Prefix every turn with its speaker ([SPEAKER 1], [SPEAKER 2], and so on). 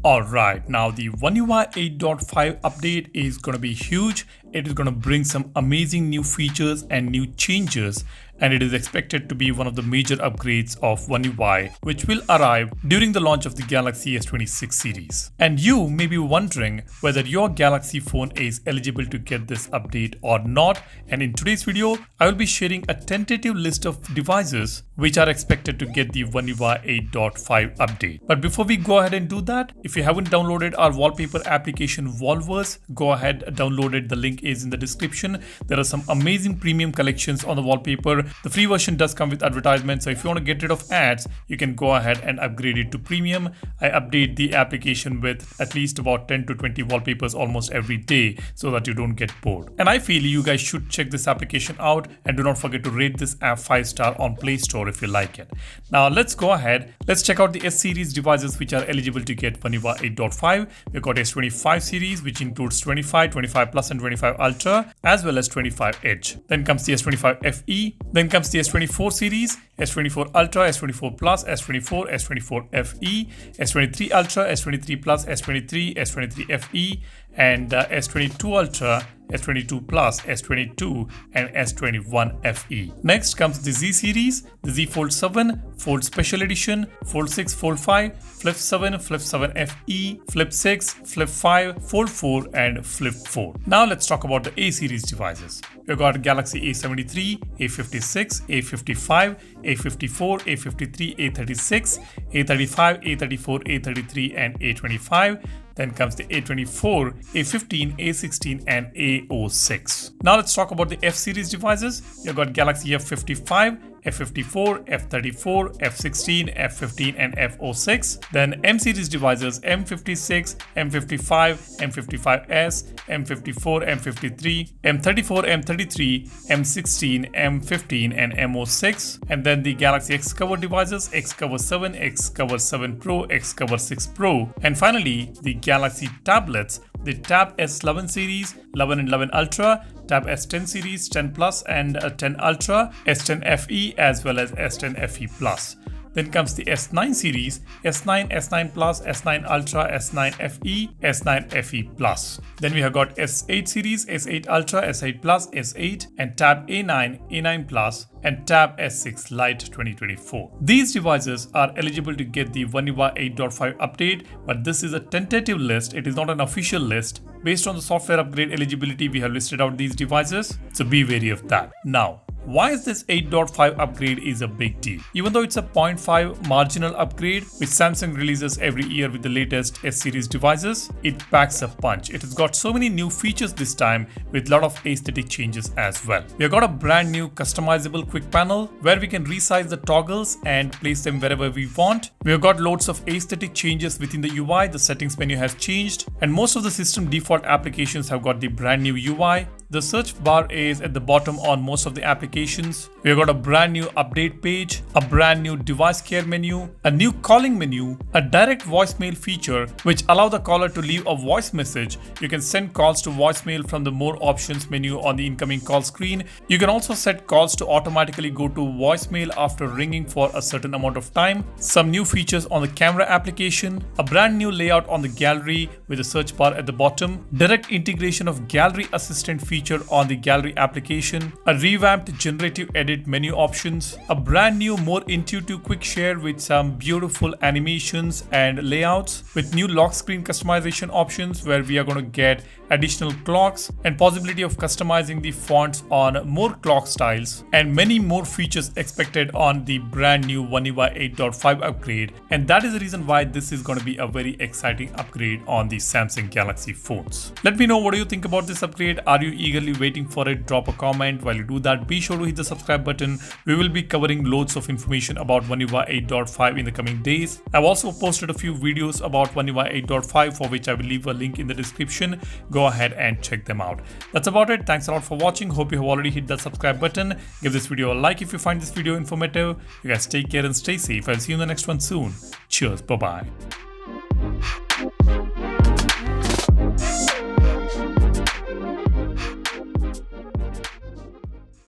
[SPEAKER 1] Alright, now the One UI 8.5 update is going to be huge. It is going to bring some amazing new features and new changes, and it is expected to be one of the major upgrades of One UI, which will arrive during the launch of the Galaxy S26 series. And you may be wondering whether your Galaxy phone is eligible to get this update or not. And in today's video, I will be sharing a tentative list of devices which are expected to get the One UI 8.5 update. But before we go ahead and do that, if you haven't downloaded our wallpaper application Wallverse, go ahead, download it. The link is in the description. There are some amazing premium collections on the wallpaper. The free version does come with advertisements, so if you want to get rid of ads, you can go ahead and upgrade it to premium. I update the application with at least about 10 to 20 wallpapers almost every day so that you don't get bored. And I feel you guys should check this application out, and do not forget to rate this app 5-star on Play Store if you like it. Now let's go ahead. Let's check out the S series devices which are eligible to get One UI 8.5. We've got S25 series, which includes 25, 25 Plus and 25 Ultra, as well as 25 Edge. Then comes the S25 FE. Then comes the S24 series, S24 Ultra, S24 Plus, S24, S24 FE, S23 Ultra, S23 Plus, S23, S23 FE, and S22 Ultra, S22 Plus, S22 and S21 FE. Next comes the Z series, the Z Fold 7, Fold Special Edition, Fold 6, Fold 5, Flip 7, Flip 7 FE, Flip 6, Flip 5, Fold 4 and Flip 4. Now let's talk about the A series devices. We've got Galaxy A73, A56, A55, A54, A53, A36, A35, A34, A33 and A25. Then comes the A24, A15, A16 and A06. Now let's talk about the F series devices. You've got Galaxy F55, F54, F34, F16, F15 and F06. Then M series devices M56, M55, M55s, M54, M53, M34, M33, M16, M15 and M06. And then the Galaxy Xcover devices Xcover 7, Xcover 7 Pro, Xcover 6 Pro. And finally the Galaxy tablets, the Tab S11 series, 11 and 11 Ultra, Tab S10 series, 10 Plus and 10 Ultra, S10 FE as well as S10 FE Plus. Then comes the S9 series, S9, S9 Plus, S9 Ultra, S9 FE, S9 FE Plus. Then we have got S8 series, S8 Ultra, S8 Plus, S8 and Tab A9, A9 Plus and Tab S6 Lite 2024. These devices are eligible to get the One UI 8.5 update, but this is a tentative list. It is not an official list. Based on the software upgrade eligibility, we have listed out these devices, so be wary of that. Now, why is this 8.5 upgrade is a big deal? Even though it's a 0.5 marginal upgrade, which Samsung releases every year with the latest S series devices, it packs a punch. It has got so many new features this time with a lot of aesthetic changes as well. We have got a brand new customizable quick panel where we can resize the toggles and place them wherever we want. We have got loads of aesthetic changes within the UI. The settings menu has changed and most of the system default applications have got the brand new UI. The search bar is at the bottom on most of the applications. We've got a brand new update page, a brand new device care menu, a new calling menu, a direct voicemail feature which allow the caller to leave a voice message. You can send calls to voicemail from the more options menu on the incoming call screen. You can also set calls to automatically go to voicemail after ringing for a certain amount of time. Some new features on the camera application, a brand new layout on the gallery with a search bar at the bottom, direct integration of gallery assistant feature on the gallery application, a revamped generative edit menu options, a brand new more intuitive quick share with some beautiful animations and layouts, with new lock screen customization options where we are going to get additional clocks and possibility of customizing the fonts on more clock styles, and many more features expected on the brand new One UI 8.5 upgrade. And that is the reason why this is going to be a very exciting upgrade on the Samsung Galaxy phones. Let me know what do you think about this upgrade. Are you eagerly waiting for it? Drop a comment. While you do that, be sure to hit the subscribe button. We will be covering loads of information about One UI 8.5 in the coming days. I've also posted a few videos about One UI 8.5 for which I will leave a link in the description. Go ahead and check them out. That's about it. Thanks a lot for watching. Hope you have already hit that subscribe button. Give this video a like if you find this video informative. You guys take care and stay safe. I'll see you in the next one soon. Cheers. Bye-bye.